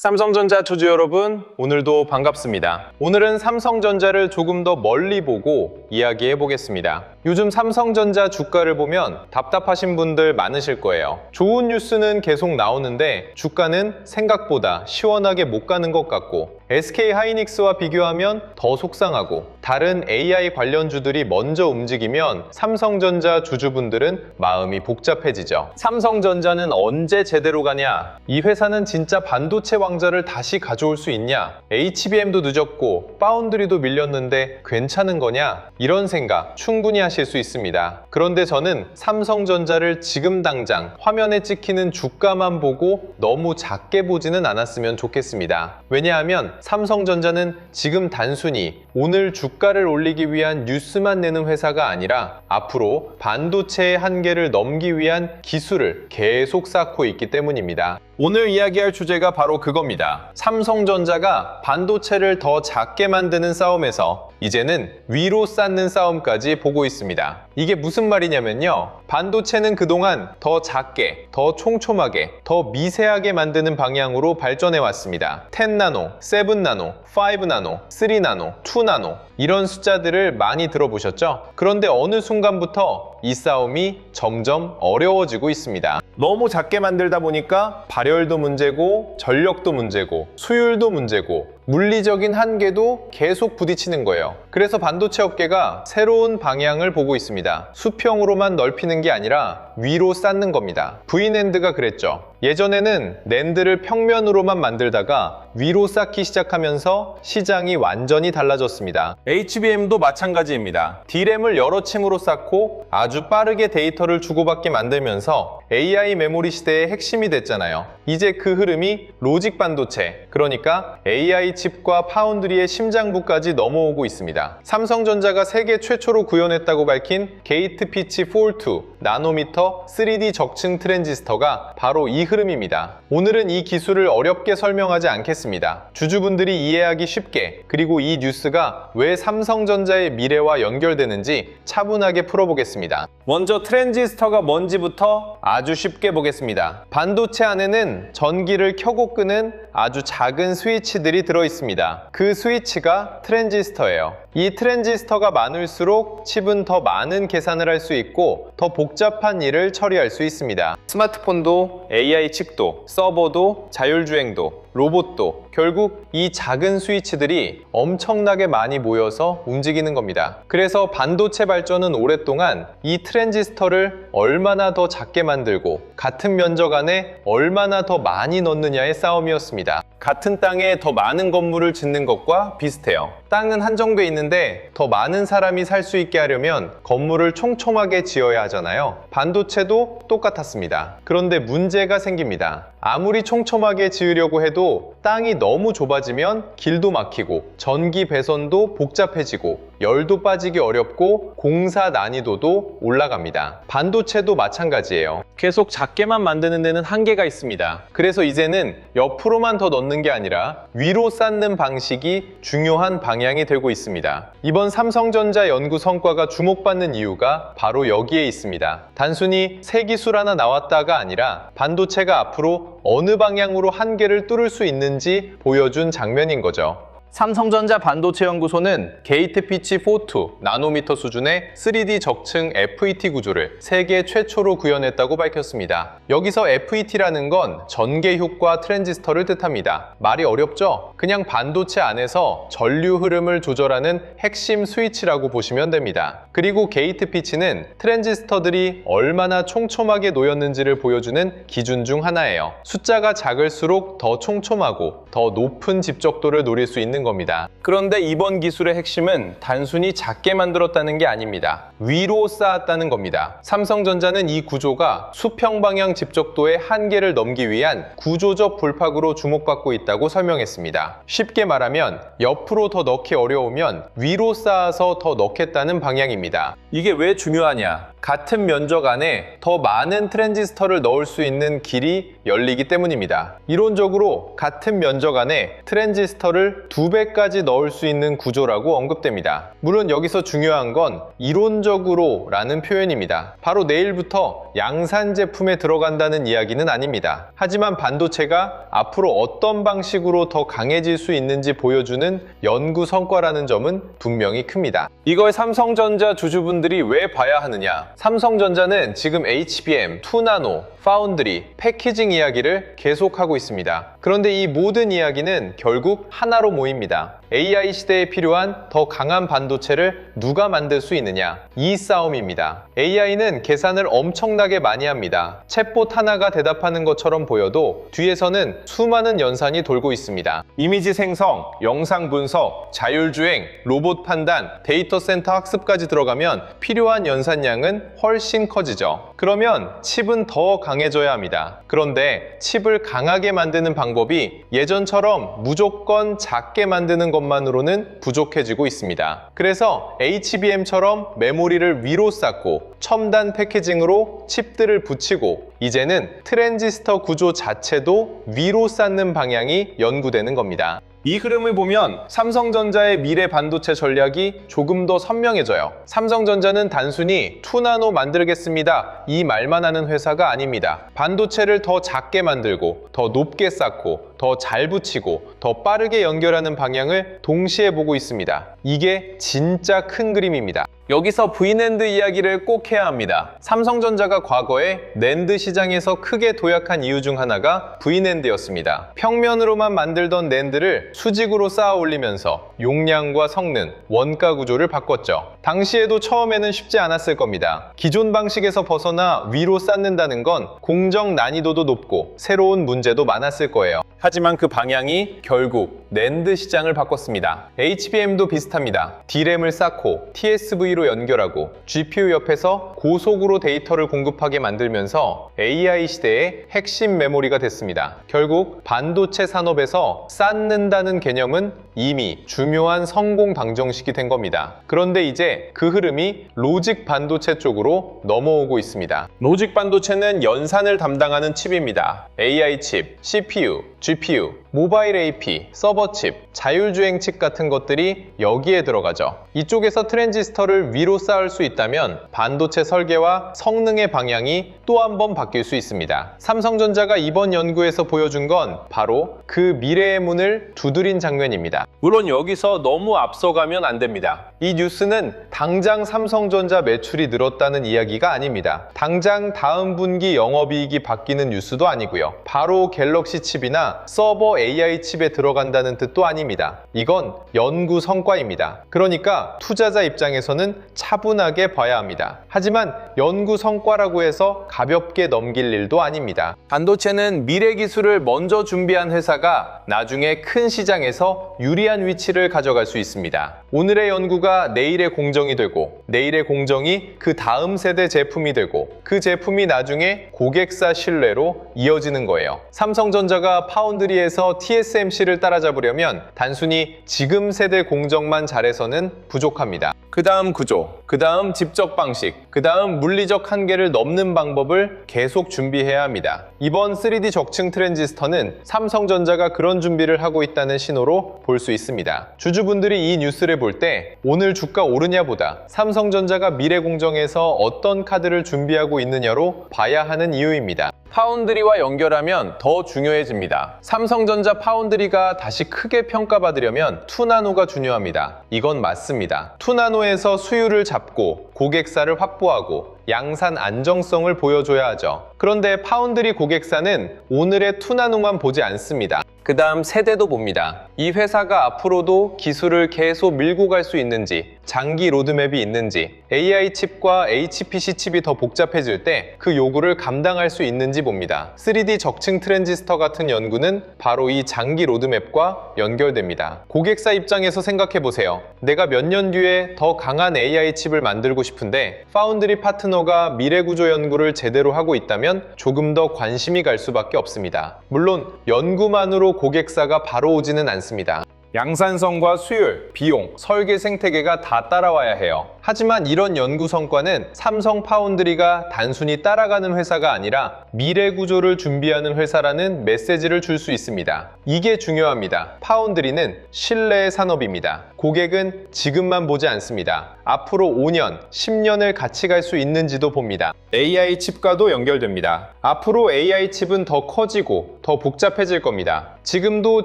삼성전자 투자 여러분, 오늘도 반갑습니다. 오늘은 삼성전자를 조금 더 멀리 보고 이야기해 보겠습니다. 요즘 삼성전자 주가를 보면 답답하신 분들 많으실 거예요. 좋은 뉴스는 계속 나오는데 주가는 생각보다 시원하게 못 가는 것 같고 SK하이닉스와 비교하면 더 속상하고 다른 AI 관련주들이 먼저 움직이면 삼성전자 주주분들은 마음이 복잡해지죠. 삼성전자는 언제 제대로 가냐? 이 회사는 진짜 반도체 왕자를 다시 가져올 수 있냐? HBM도 늦었고 파운드리도 밀렸는데 괜찮은 거냐? 이런 생각 충분히 하실 수 있습니다. 그런데 저는 삼성전자를 지금 당장 화면에 찍히는 주가만 보고 너무 작게 보지는 않았으면 좋겠습니다. 왜냐하면 삼성전자는 지금 단순히 오늘 주가를 올리기 위한 뉴스만 내는 회사가 아니라 앞으로 반도체의 한계를 넘기 위한 기술을 계속 쌓고 있기 때문입니다. 오늘 이야기할 주제가 바로 그겁니다. 삼성전자가 반도체를 더 작게 만드는 싸움에서 이제는 위로 쌓는 싸움까지 보고 있습니다. 이게 무슨 말이냐면요. 반도체는 그동안 더 작게, 더 촘촘하게, 더 미세하게 만드는 방향으로 발전해 왔습니다. 10나노, 7나노, 5나노, 3나노, 2나노 이런 숫자들을 많이 들어보셨죠? 그런데 어느 순간부터 이 싸움이 점점 어려워지고 있습니다. 너무 작게 만들다 보니까 발열도 문제고 전력도 문제고 수율도 문제고 물리적인 한계도 계속 부딪히는 거예요. 그래서 반도체 업계가 새로운 방향을 보고 있습니다. 수평으로만 넓히는 게 아니라 위로 쌓는 겁니다. V낸드가 그랬죠. 예전에는 낸드를 평면으로만 만들다가 위로 쌓기 시작하면서 시장이 완전히 달라졌습니다. HBM도 마찬가지입니다. D램을 여러 층으로 쌓고 아주 빠르게 데이터를 주고받게 만들면서 AI 메모리 시대의 핵심이 됐잖아요. 이제 그 흐름이 로직 반도체, 그러니까 AI 칩과 파운드리의 심장부까지 넘어오고 있습니다. 삼성전자가 세계 최초로 구현했다고 밝힌 게이트 피치 폴2 나노미터 3D 적층 트랜지스터가 바로 이 흐름입니다. 오늘은 이 기술을 어렵게 설명하지 않겠습니다. 주주분들이 이해하기 쉽게, 그리고 이 뉴스가 왜 삼성전자의 미래와 연결되는지 차분하게 풀어보겠습니다. 먼저 트랜지스터가 뭔지부터 아주 쉽게 보겠습니다. 반도체 안에는 전기를 켜고 끄는 아주 작은 스위치들이 들어있습니다. 그 스위치가 트랜지스터예요. 이 트랜지스터가 많을수록 칩은 더 많은 계산을 할 수 있고 더 복잡한 일을 처리할 수 있습니다. 스마트폰도 AI 칩도 서버도 자율주행도 로봇도 결국 이 작은 스위치들이 엄청나게 많이 모여서 움직이는 겁니다. 그래서 반도체 발전은 오랫동안 이 트랜지스터를 얼마나 더 작게 만들고 같은 면적 안에 얼마나 더 많이 넣느냐의 싸움이었습니다. 같은 땅에 더 많은 건물을 짓는 것과 비슷해요. 땅은 한정돼 있는데 더 많은 사람이 살 수 있게 하려면 건물을 촘촘하게 지어야 하잖아요. 반도체도 똑같았습니다. 그런데 문제가 생깁니다. 아무리 촘촘하게 지으려고 해도 땅이 너무 좁아지면 길도 막히고 전기 배선도 복잡해지고 열도 빠지기 어렵고 공사 난이도도 올라갑니다. 반도체도 마찬가지예요. 계속 작게만 만드는 데는 한계가 있습니다. 그래서 이제는 옆으로만 더 넣는 게 아니라 위로 쌓는 방식이 중요한 방향이 되고 있습니다. 이번 삼성전자 연구 성과가 주목받는 이유가 바로 여기에 있습니다. 단순히 새 기술 하나 나왔다가 아니라 반도체가 앞으로 어느 방향으로 한계를 뚫을 수 있는지 보여준 장면인 거죠. 삼성전자 반도체 연구소는 게이트 피치 4.2 나노미터 수준의 3D 적층 FET 구조를 세계 최초로 구현했다고 밝혔습니다. 여기서 FET라는 건 전개 효과 트랜지스터를 뜻합니다. 말이 어렵죠? 그냥 반도체 안에서 전류 흐름을 조절하는 핵심 스위치라고 보시면 됩니다. 그리고 게이트 피치는 트랜지스터들이 얼마나 촘촘하게 놓였는지를 보여주는 기준 중 하나예요. 숫자가 작을수록 더 촘촘하고 더 높은 집적도를 노릴 수 있는 겁니다. 그런데 이번 기술의 핵심은 단순히 작게 만들었다는 게 아닙니다. 위로 쌓았다는 겁니다. 삼성전자는 이 구조가 수평 방향 집적도의 한계를 넘기 위한 구조적 불팍으로 주목받고 있다고 설명했습니다. 쉽게 말하면 옆으로 더 넣기 어려우면 위로 쌓아서 더 넣겠다는 방향입니다. 이게 왜 중요하냐? 같은 면적 안에 더 많은 트랜지스터를 넣을 수 있는 길이 열리기 때문입니다. 이론적으로 같은 면적 안에 트랜지스터를 2배까지 넣을 수 있는 구조라고 언급됩니다. 물론 여기서 중요한 건 이론적으로 라는 표현입니다. 바로 내일부터 양산 제품에 들어간다는 이야기는 아닙니다. 하지만 반도체가 앞으로 어떤 방식으로 더 강해질 수 있는지 보여주는 연구 성과라는 점은 분명히 큽니다. 이걸 삼성전자 주주분들이 왜 봐야 하느냐? 삼성전자는 지금 HBM, 2나노, 파운드리, 패키징 이야기를 계속하고 있습니다. 그런데 이 모든 이야기는 결국 하나로 모입니다. AI 시대에 필요한 더 강한 반도체를 누가 만들 수 있느냐? 이 싸움입니다. AI는 계산을 엄청나게 많이 합니다. 챗봇 하나가 대답하는 것처럼 보여도 뒤에서는 수많은 연산이 돌고 있습니다. 이미지 생성, 영상 분석, 자율주행, 로봇 판단, 데이터 센터 학습까지 들어가면 필요한 연산량은 훨씬 커지죠. 그러면 칩은 더 강해져야 합니다. 그런데 칩을 강하게 만드는 방법이 예전처럼 무조건 작게 만드는 것만으로는 부족해지고 있습니다. 그래서 HBM처럼 메모리를 위로 쌓고 첨단 패키징으로 칩들을 붙이고 이제는 트랜지스터 구조 자체도 위로 쌓는 방향이 연구되는 겁니다. 이 흐름을 보면 삼성전자의 미래 반도체 전략이 조금 더 선명해져요. 삼성전자는 단순히 2나노 만들겠습니다 이 말만 하는 회사가 아닙니다. 반도체를 더 작게 만들고 더 높게 쌓고 더 잘 붙이고 더 빠르게 연결하는 방향을 동시에 보고 있습니다. 이게 진짜 큰 그림입니다. 여기서 V낸드 이야기를 꼭 해야 합니다. 삼성전자가 과거에 낸드 시장에서 크게 도약한 이유 중 하나가 V낸드였습니다. 평면으로만 만들던 낸드를 수직으로 쌓아 올리면서 용량과 성능, 원가 구조를 바꿨죠. 당시에도 처음에는 쉽지 않았을 겁니다. 기존 방식에서 벗어나 위로 쌓는다는 건 공정 난이도도 높고 새로운 문제도 많았을 거예요. 하지만 그 방향이 결국 낸드 시장을 바꿨습니다. HBM도 비슷합니다. D램을 쌓고 TSV로 연결하고 GPU 옆에서 고속으로 데이터를 공급하게 만들면서 AI 시대의 핵심 메모리가 됐습니다. 결국 반도체 산업에서 쌓는다는 개념은 이미 중요한 성공 방정식이 된 겁니다. 그런데 이제 그 흐름이 로직 반도체 쪽으로 넘어오고 있습니다. 로직 반도체는 연산을 담당하는 칩입니다. AI 칩, CPU, GPU, 모바일 AP, 서버 칩, 자율주행 칩 같은 것들이 여기에 들어가죠. 이쪽에서 트랜지스터를 위로 쌓을 수 있다면 반도체 설계와 성능의 방향이 또 한 번 바뀔 수 있습니다. 삼성전자가 이번 연구에서 보여준 건 바로 그 미래의 문을 두드린 장면입니다. 물론 여기서 너무 앞서가면 안 됩니다. 이 뉴스는 당장 삼성전자 매출이 늘었다는 이야기가 아닙니다. 당장 다음 분기 영업이익이 바뀌는 뉴스도 아니고요. 바로 갤럭시 칩이나 서버 AI 칩에 들어간다는 뜻도 아닙니다. 이건 연구 성과입니다. 그러니까 투자자 입장에서는 차분하게 봐야 합니다. 하지만 연구 성과라고 해서 가볍게 넘길 일도 아닙니다. 반도체는 미래 기술을 먼저 준비한 회사가 나중에 큰 시장에서 유리한 위치를 가져갈 수 있습니다. 오늘의 연구가 내일의 공정이 되고 내일의 공정이 그 다음 세대 제품이 되고 그 제품이 나중에 고객사 신뢰로 이어지는 거예요. 삼성전자가 파운드리에서 TSMC를 따라잡으려면 단순히 지금 세대 공정만 잘해서는 부족합니다. 그 다음 구조, 그 다음 집적 방식, 그 다음 물리적 한계를 넘는 방법을 계속 준비해야 합니다. 이번 3D 적층 트랜지스터는 삼성전자가 그런 준비를 하고 있다는 신호로 볼 수 있습니다. 주주분들이 이 뉴스를 볼 때 오늘 주가 오르냐보다 삼성전자가 미래 공정에서 어떤 카드를 준비하고 있느냐로 봐야 하는 이유입니다. 파운드리와 연결하면 더 중요해집니다. 삼성전자 파운드리가 다시 크게 평가받으려면 2나노가 중요합니다. 이건 맞습니다. 2나노에서 수율을 잡고 고객사를 확보하고 양산 안정성을 보여줘야 하죠. 그런데 파운드리 고객사는 오늘의 2나노만 보지 않습니다. 그 다음 세대도 봅니다. 이 회사가 앞으로도 기술을 계속 밀고 갈 수 있는지, 장기 로드맵이 있는지, AI 칩과 HPC 칩이 더 복잡해질 때 그 요구를 감당할 수 있는지 봅니다. 3D 적층 트랜지스터 같은 연구는 바로 이 장기 로드맵과 연결됩니다. 고객사 입장에서 생각해보세요. 내가 몇 년 뒤에 더 강한 AI 칩을 만들고 싶은데 파운드리 파트너가 미래 구조 연구를 제대로 하고 있다면 조금 더 관심이 갈 수밖에 없습니다. 물론 연구만으로 고객사가 바로 오지는 않습니다. 양산성과 수율, 비용, 설계 생태계가 다 따라와야 해요. 하지만 이런 연구 성과는 삼성 파운드리가 단순히 따라가는 회사가 아니라 미래 구조를 준비하는 회사라는 메시지를 줄 수 있습니다. 이게 중요합니다. 파운드리는 신뢰의 산업입니다. 고객은 지금만 보지 않습니다. 앞으로 5년, 10년을 같이 갈 수 있는지도 봅니다. AI 칩과도 연결됩니다. 앞으로 AI 칩은 더 커지고 더 복잡해질 겁니다. 지금도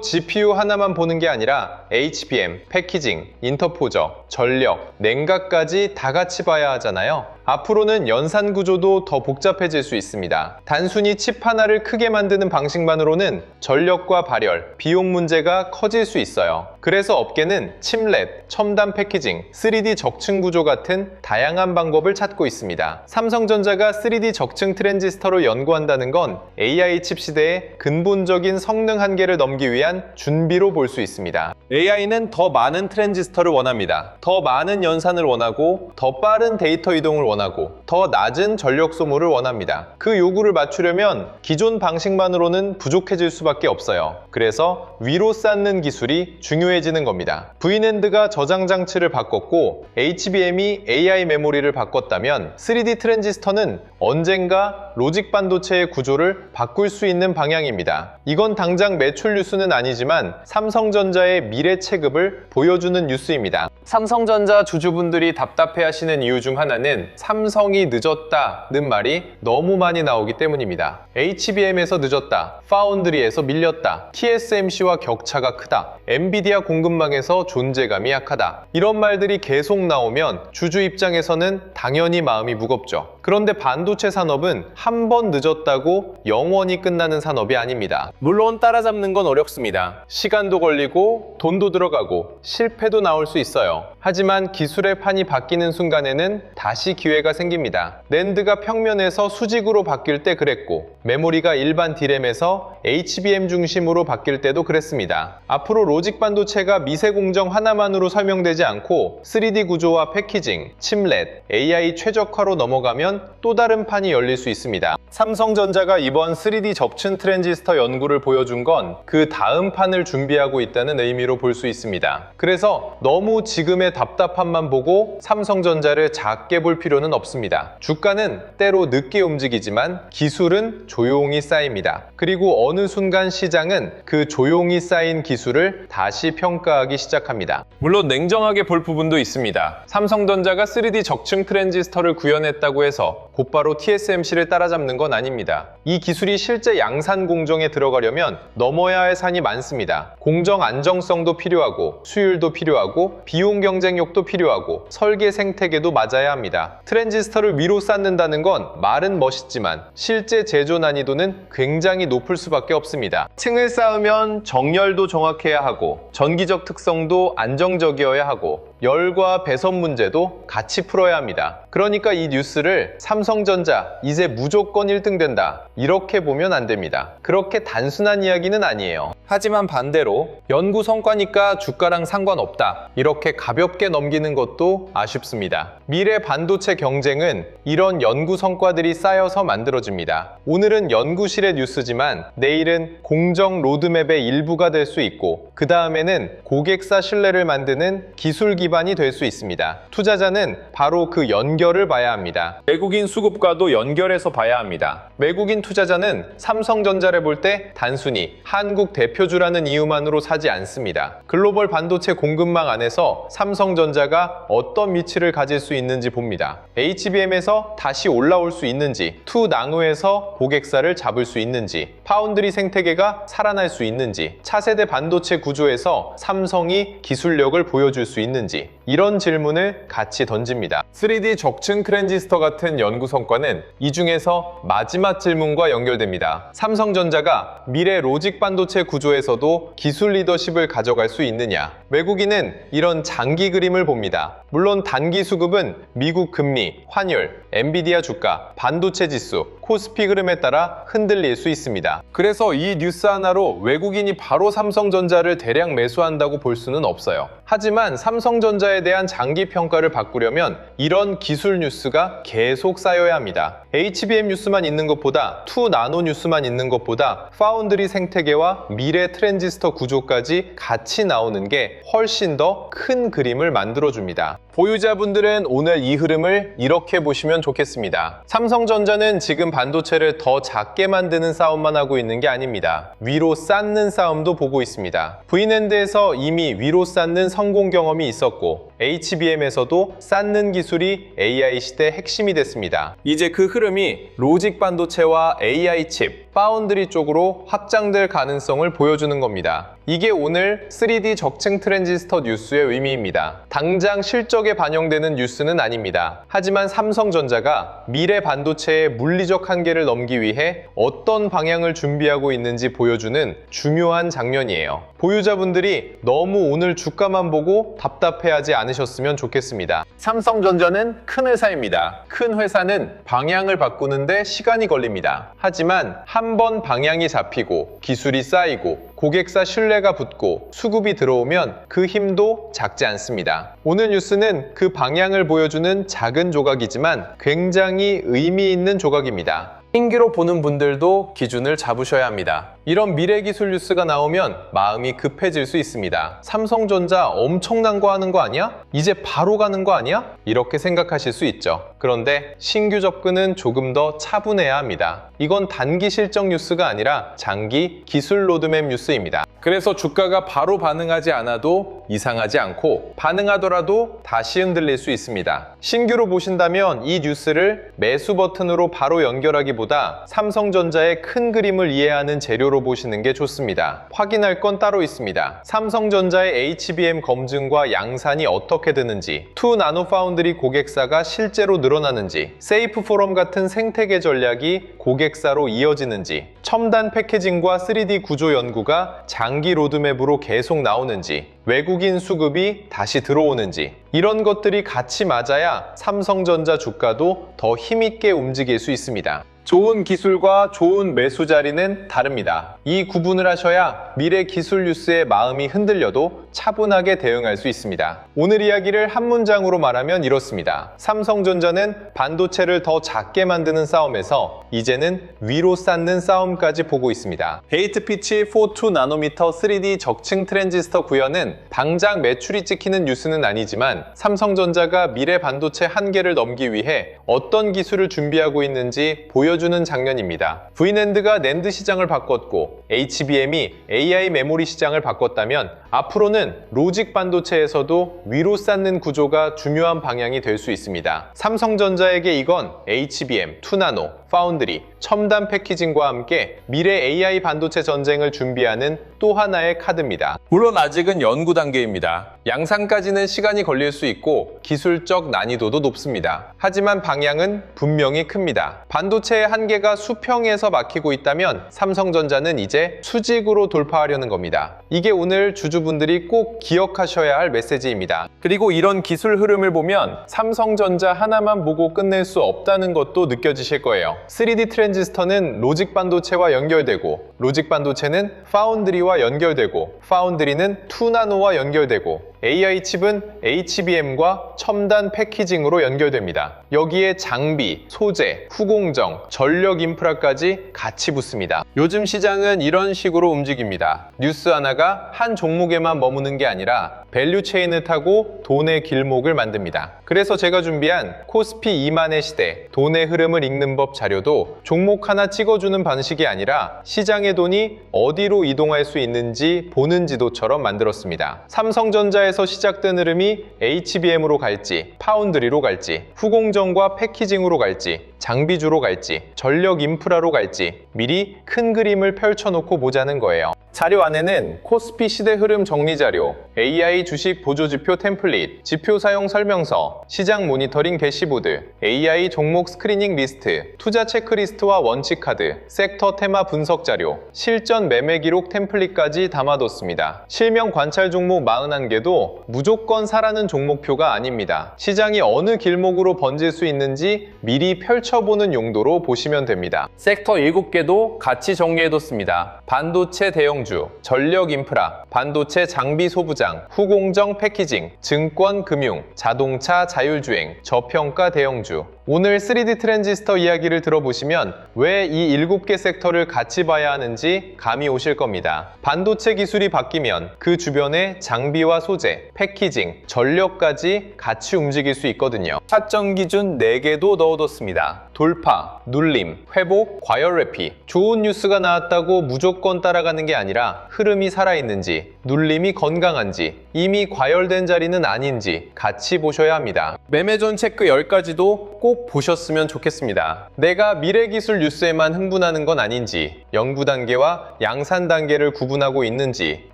GPU 하나만 보는 게 아니라 HBM, 패키징, 인터포저, 전력, 냉각까지 다 같이 봐야 하잖아요. 앞으로는 연산 구조도 더 복잡해질 수 있습니다. 단순히 칩 하나를 크게 만드는 방식만으로는 전력과 발열, 비용 문제가 커질 수 있어요. 그래서 업계는 칩렛, 첨단 패키징, 3D 적층 구조 같은 다양한 방법을 찾고 있습니다. 삼성전자가 3D 적층 트랜지스터를 연구한다는 건 AI 칩 시대의 근본적인 성능 한계를 넘기 위한 준비로 볼 수 있습니다. AI는 더 많은 트랜지스터를 원합니다. 더 많은 연산을 원하고 더 빠른 데이터 이동을 원하고 더 낮은 전력 소모를 원합니다. 그 요구를 맞추려면 기존 방식만으로는 부족해질 수밖에 없어요. 그래서 위로 쌓는 기술이 중요해지는 겁니다. V낸드가 저장 장치를 바꿨고 HBM이 AI 메모리를 바꿨다면 3D 트랜지스터는 언젠가 로직 반도체의 구조를 바꿀 수 있는 방향입니다. 이건 당장 매출 뉴스는 아니지만 삼성전자의 미래 체급을 보여주는 뉴스입니다. 삼성전자 주주분들이 답답해하시는 이유 중 하나는 삼성이 늦었다는 말이 너무 많이 나오기 때문입니다. HBM에서 늦었다, 파운드리에서 밀렸다, TSMC와 격차가 크다, 엔비디아 공급망에서 존재감이 약하다, 이런 말들이 계속 나오면 주주 입장에서는 당연히 마음이 무겁죠. 그런데 반도체 산업은 한 번 늦었다고 영원히 끝나는 산업이 아닙니다. 물론 따라잡는 건 어렵습니다. 시간도 걸리고 돈도 들어가고 실패도 나올 수 있어요. 하지만 기술의 판이 바뀌는 순간에는 다시 기회가 생깁니다. 낸드가 평면에서 수직으로 바뀔 때 그랬고 메모리가 일반 D램에서 HBM 중심으로 바뀔 때도 그랬습니다. 앞으로 로직 반도체가 미세 공정 하나만으로 설명되지 않고 3D 구조와 패키징, 칩렛, AI 최적화로 넘어가면 또 다른 판이 열릴 수 있습니다. 삼성전자가 이번 3D 접층 트랜지스터 연구를 보여준 건 그 다음 판을 준비하고 있다는 의미로 볼 수 있습니다. 그래서 너무 지금의 답답함만 보고 삼성전자를 작게 볼 필요는 없습니다. 주가는 때로 늦게 움직이지만 기술은 조용히 쌓입니다. 그리고 어느 순간 시장은 그 조용히 쌓인 기술을 다시 평가하기 시작합니다. 물론 냉정하게 볼 부분도 있습니다. 삼성전자가 3D 적층 트랜지스터를 구현했다고 해서 곧바로 TSMC를 따라잡는 건 아닙니다. 이 기술이 실제 양산 공정에 들어가려면 넘어야 할 산이 많습니다. 공정 안정성도 필요하고 수율도 필요하고 비용 경쟁력도 필요하고 설계 생태계도 맞아야 합니다. 트랜지스터를 위로 쌓는다는 건 말은 멋있지만 실제 제조 난이도는 굉장히 높을 수밖에 없습니다. 층을 쌓으면 정렬도 정확해야 하고 전기적 특성도 안정적이어야 하고 열과 배선 문제도 같이 풀어야 합니다. 그러니까 이 뉴스를 삼성전자 이제 무조건 1등 된다 이렇게 보면 안 됩니다. 그렇게 단순한 이야기는 아니에요. 하지만 반대로 연구 성과니까 주가랑 상관없다 이렇게 가볍게 넘기는 것도 아쉽습니다. 미래 반도체 경쟁은 이런 연구 성과들이 쌓여서 만들어집니다. 오늘은 연구실의 뉴스지만 내일은 공정 로드맵의 일부가 될 수 있고 그 다음에는 고객사 신뢰를 만드는 기술 기반이 될 수 있습니다. 투자자는 바로 그 연결을 봐야 합니다. 외국인 수급과도 연결해서 봐야 합니다. 외국인 투자자는 삼성전자를 볼 때 단순히 한국 대표주라는 이유만으로 사지 않습니다. 글로벌 반도체 공급망 안에서 삼성전자가 어떤 위치를 가질 수 있는지 봅니다. HBM에서 다시 올라올 수 있는지, 투나노에서 고객사를 잡을 수 있는지, 파운드리 생태계가 살아날 수 있는지, 차세대 반도체 구조에서 삼성이 기술력을 보여줄 수 있는지 이런 질문을 같이 던집니다. 3D 적층 트랜지스터 같은 연구 성과는 이 중에서 마지막 질문과 연결됩니다. 삼성전자가 미래 로직 반도체 구조에서도 기술 리더십을 가져갈 수 있느냐? 외국인은 이런 장기 그림을 봅니다. 물론 단기 수급은 미국 금리, 환율, 엔비디아 주가, 반도체 지수, 코스피 흐름에 따라 흔들릴 수 있습니다. 그래서 이 뉴스 하나로 외국인이 바로 삼성전자를 대량 매수한다고 볼 수는 없어요. 하지만 삼성전자에 대한 장기 평가를 바꾸려면 이런 기술 뉴스가 계속 쌓여야 합니다. HBM 뉴스만 있는 것보다 2나노 뉴스만 있는 것보다 파운드리 생태계와 미래 트랜지스터 구조까지 같이 나오는 게 훨씬 더 큰 그림을 만들어줍니다. 보유자분들은 오늘 이 흐름을 이렇게 보시면 좋겠습니다. 삼성전자는 지금 반도체를 더 작게 만드는 싸움만 하고 있는 게 아닙니다. 위로 쌓는 싸움도 보고 있습니다. V낸드에서 이미 위로 쌓는 성공 경험이 있었고 HBM에서도 쌓는 기술이 AI 시대 핵심이 됐습니다. 이제 그 흐름이 로직 반도체와 AI 칩, 파운드리 쪽으로 확장될 가능성을 보여주는 겁니다. 이게 오늘 3D 적층 트랜지스터 뉴스의 의미입니다. 당장 실적에 반영되는 뉴스는 아닙니다. 하지만 삼성전자가 미래 반도체의 물리적 한계를 넘기 위해 어떤 방향을 준비하고 있는지 보여주는 중요한 장면이에요. 보유자분들이 너무 오늘 주가만 보고 답답해하지 않으셨으면 좋겠습니다. 삼성전자는 큰 회사입니다. 큰 회사는 방향을 바꾸는데 시간이 걸립니다. 하지만 한번 방향이 잡히고 기술이 쌓이고 고객사 신뢰가 붙고 수급이 들어오면 그 힘도 작지 않습니다. 오늘 뉴스는 그 방향을 보여주는 작은 조각이지만 굉장히 의미 있는 조각입니다. 신기로 보는 분들도 기준을 잡으셔야 합니다. 이런 미래 기술 뉴스가 나오면 마음이 급해질 수 있습니다. 삼성전자 엄청난 거 하는 거 아니야? 이제 바로 가는 거 아니야? 이렇게 생각하실 수 있죠. 그런데 신규 접근은 조금 더 차분해야 합니다. 이건 단기 실적 뉴스가 아니라 장기 기술 로드맵 뉴스입니다. 그래서 주가가 바로 반응하지 않아도 이상하지 않고 반응하더라도 다시 흔들릴 수 있습니다. 신규로 보신다면 이 뉴스를 매수 버튼으로 바로 연결하기보다 삼성전자의 큰 그림을 이해하는 재료로 보시는 게 좋습니다. 확인할 건 따로 있습니다. 삼성전자의 HBM 검증과 양산이 어떻게 되는지, 2나노 파운드리 고객사가 실제로 늘어나는지, 세이프 포럼 같은 생태계 전략이 고객사로 이어지는지, 첨단 패키징과 3D 구조 연구가 장기 로드맵으로 계속 나오는지, 외국인 수급이 다시 들어오는지, 이런 것들이 같이 맞아야 삼성전자 주가도 더 힘있게 움직일 수 있습니다. 좋은 기술과 좋은 매수 자리는 다릅니다. 이 구분을 하셔야 미래 기술 뉴스의 마음이 흔들려도 차분하게 대응할 수 있습니다. 오늘 이야기를 한 문장으로 말하면 이렇습니다. 삼성전자는 반도체를 더 작게 만드는 싸움에서 이제는 위로 쌓는 싸움까지 보고 있습니다. 게이트피치 4-2나노미터 3D 적층 트랜지스터 구현은 당장 매출이 찍히는 뉴스는 아니지만 삼성전자가 미래 반도체 한계를 넘기 위해 어떤 기술을 준비하고 있는지 보여주는 장면입니다. V낸드가 낸드 시장을 바꿨고 HBM이 AI 메모리 시장을 바꿨다면 앞으로는 로직 반도체에서도 위로 쌓는 구조가 중요한 방향이 될 수 있습니다. 삼성전자에게 이건 HBM, 2나노, 파운드리, 첨단 패키징과 함께 미래 AI 반도체 전쟁을 준비하는 또 하나의 카드입니다. 물론 아직은 연구 단계입니다. 양산까지는 시간이 걸릴 수 있고 기술적 난이도도 높습니다. 하지만 방향은 분명히 큽니다. 반도체의 한계가 수평에서 막히고 있다면 삼성전자는 이제 수직으로 돌파하려는 겁니다. 이게 오늘 주주분들이 꼭 기억하셔야 할 메시지입니다. 그리고 이런 기술 흐름을 보면 삼성전자 하나만 보고 끝낼 수 없다는 것도 느껴지실 거예요. 3D 트랜지스터는 로직 반도체와 연결되고, 로직 반도체는 파운드리와 연결되고, 파운드리는 2나노와 연결되고, AI 칩은 HBM과 첨단 패키징으로 연결됩니다. 여기에 장비, 소재, 후공정, 전력 인프라까지 같이 붙습니다. 요즘 시장은 이런 식으로 움직입니다. 뉴스 하나가 한 종목에만 머무는 게 아니라 밸류 체인을 타고 돈의 길목을 만듭니다. 그래서 제가 준비한 코스피 2만의 시대, 돈의 흐름을 읽는 법 자료도 종목 하나 찍어주는 방식이 아니라 시장의 돈이 어디로 이동할 수 있는지 보는 지도처럼 만들었습니다. 삼성전자에서 시작된 흐름이 HBM으로 갈지, 파운드리로 갈지, 후공정과 패키징으로 갈지, 장비주로 갈지, 전력 인프라로 갈지 미리 큰 그림을 펼쳐놓고 보자는 거예요. 자료 안에는 코스피 시대 흐름 정리 자료, AI 주식 보조지표 템플릿, 지표 사용 설명서, 시장 모니터링 대시보드, AI 종목 스크리닝 리스트, 투자 체크리스트와 원칙 카드, 섹터 테마 분석 자료, 실전 매매 기록 템플릿까지 담아뒀습니다. 실명 관찰 종목 41개도 무조건 사라는 종목표가 아닙니다. 시장이 어느 길목으로 번질 수 있는지 미리 펼쳐보는 용도로 보시면 됩니다. 섹터 7개도 같이 정리해뒀습니다. 반도체 대형주, 전력 인프라, 반도체 장비 소부장, 후공 후공정 패키징, 증권 금융, 자동차 자율주행, 저평가 대형주. 오늘 3D 트랜지스터 이야기를 들어보시면 왜 이 7개 섹터를 같이 봐야 하는지 감이 오실 겁니다. 반도체 기술이 바뀌면 그 주변의 장비와 소재, 패키징, 전력까지 같이 움직일 수 있거든요. 사정 기준 4개도 넣어뒀습니다. 돌파, 눌림, 회복, 과열 회피. 좋은 뉴스가 나왔다고 무조건 따라가는 게 아니라 흐름이 살아있는지, 눌림이 건강한지, 이미 과열된 자리는 아닌지 같이 보셔야 합니다. 매매전 체크 10가지도 꼭 보셨으면 좋겠습니다. 내가 미래기술 뉴스에만 흥분하는 건 아닌지, 연구 단계와 양산 단계를 구분하고 있는지,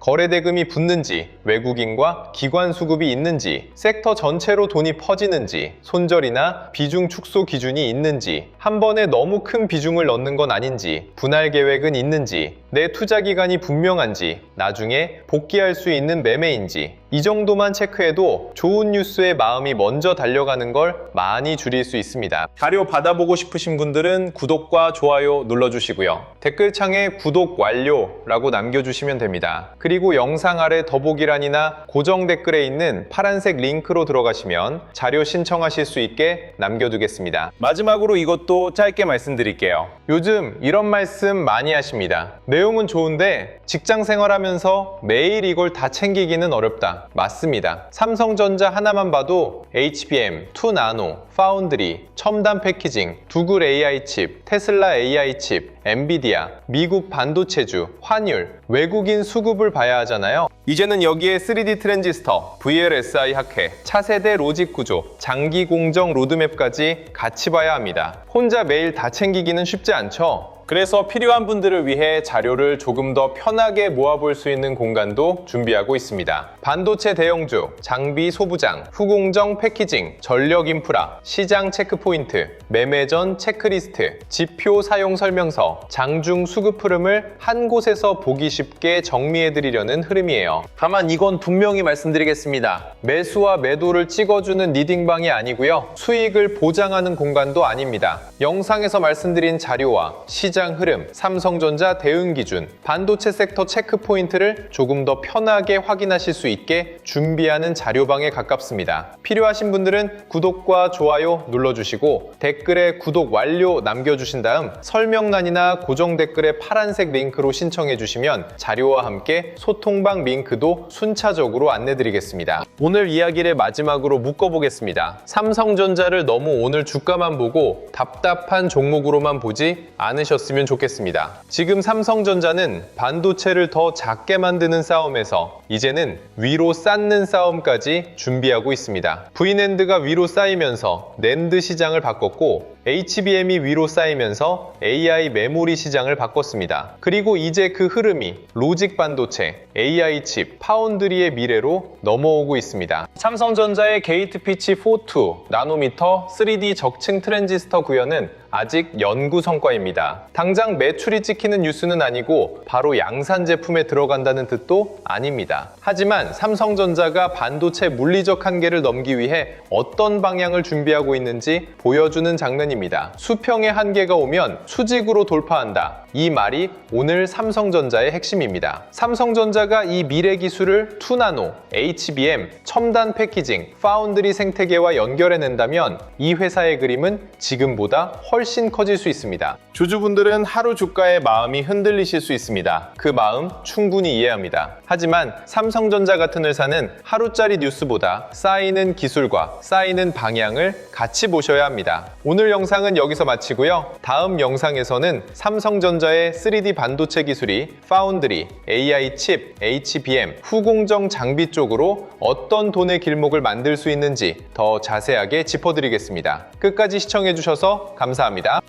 거래대금이 붙는지, 외국인과 기관 수급이 있는지, 섹터 전체로 돈이 퍼지는지, 손절이나 비중 축소 기준이 있는지, 한 번에 너무 큰 비중을 넣는 건 아닌지, 분할 계획은 있는지, 내 투자 기간이 분명한지, 나중에 복귀할 수 있는 매매인지, 이 정도만 체크해도 좋은 뉴스에 마음이 먼저 달려가는 걸 많이 줄일 수 있습니다. 자료 받아보고 싶으신 분들은 구독과 좋아요 눌러주시고요. 댓글창에 구독 완료라고 남겨주시면 됩니다. 그리고 영상 아래 더보기란이나 고정 댓글에 있는 파란색 링크로 들어가시면 자료 신청하실 수 있게 남겨두겠습니다. 마지막으로 이것도 짧게 말씀드릴게요. 요즘 이런 말씀 많이 하십니다. 내용은 좋은데 직장 생활하면서 매일 이걸 다 챙기기는 어렵다. 맞습니다. 삼성전자 하나만 봐도 HBM, 2나노, 파운드리, 첨단 패키징, 두글 AI 칩, 테슬라 AI 칩, 엔비디아, 미국 반도체주, 환율, 외국인 수급을 봐야 하잖아요. 이제는 여기에 3D 트랜지스터, VLSI 학회, 차세대 로직 구조, 장기 공정 로드맵까지 같이 봐야 합니다. 혼자 매일 다 챙기기는 쉽지 않죠? 그래서 필요한 분들을 위해 자료를 조금 더 편하게 모아볼 수 있는 공간도 준비하고 있습니다. 반도체 대형주, 장비 소부장, 후공정 패키징, 전력 인프라, 시장 체크포인트, 매매전 체크리스트, 지표 사용 설명서, 장중 수급 흐름을 한 곳에서 보기 쉽게 정리해드리려는 흐름이에요. 다만 이건 분명히 말씀드리겠습니다. 매수와 매도를 찍어주는 리딩방이 아니고요. 수익을 보장하는 공간도 아닙니다. 영상에서 말씀드린 자료와 시장 흐름, 삼성전자 대응 기준, 반도체 섹터 체크 포인트를 조금 더 편하게 확인하실 수 있게 준비하는 자료방에 가깝습니다. 필요하신 분들은 구독과 좋아요 눌러주시고 댓글에 구독 완료 남겨주신 다음 설명란이나 고정 댓글에 파란색 링크로 신청해 주시면 자료와 함께 소통방 링크도 순차적으로 안내드리겠습니다. 오늘 이야기를 마지막으로 묶어보겠습니다. 삼성전자를 너무 오늘 주가만 보고 답답한 종목으로만 보지 않으셨으면 좋겠습니다. 지금 삼성전자는 반도체를 더 작게 만드는 싸움에서 이제는 위로 쌓는 싸움까지 준비하고 있습니다. V낸드가 위로 쌓이면서 낸드 시장을 바꿨고 HBM이 위로 쌓이면서 AI 메모리 시장을 바꿨습니다. 그리고 이제 그 흐름이 로직 반도체, AI 칩, 파운드리의 미래로 넘어오고 있습니다. 삼성전자의 게이트 피치 4.2 나노미터 3D 적층 트랜지스터 구현은 아직 연구 성과입니다. 당장 매출이 찍히는 뉴스는 아니고 바로 양산 제품에 들어간다는 뜻도 아닙니다. 하지만 삼성전자가 반도체 물리적 한계를 넘기 위해 어떤 방향을 준비하고 있는지 보여주는 장면입니다. 수평의 한계가 오면 수직으로 돌파한다. 이 말이 오늘 삼성전자의 핵심입니다. 삼성전자가 이 미래 기술을 2나노, HBM, 첨단 패키징, 파운드리 생태계와 연결해낸다면 이 회사의 그림은 지금보다 훨씬 커질 수 있습니다. 주주분들은 하루 주가에 마음이 흔들리실 수 있습니다. 그 마음 충분히 이해합니다. 하지만 삼성전자 같은 회사는 하루짜리 뉴스보다 쌓이는 기술과 쌓이는 방향을 같이 보셔야 합니다. 오늘 영상은 여기서 마치고요. 다음 영상에서는 삼성전자의 3D 반도체 기술이 파운드리, AI 칩, HBM, 후공정 장비 쪽으로 어떤 돈의 길목을 만들 수 있는지 더 자세하게 짚어드리겠습니다. 끝까지 시청해주셔서 감사합니다.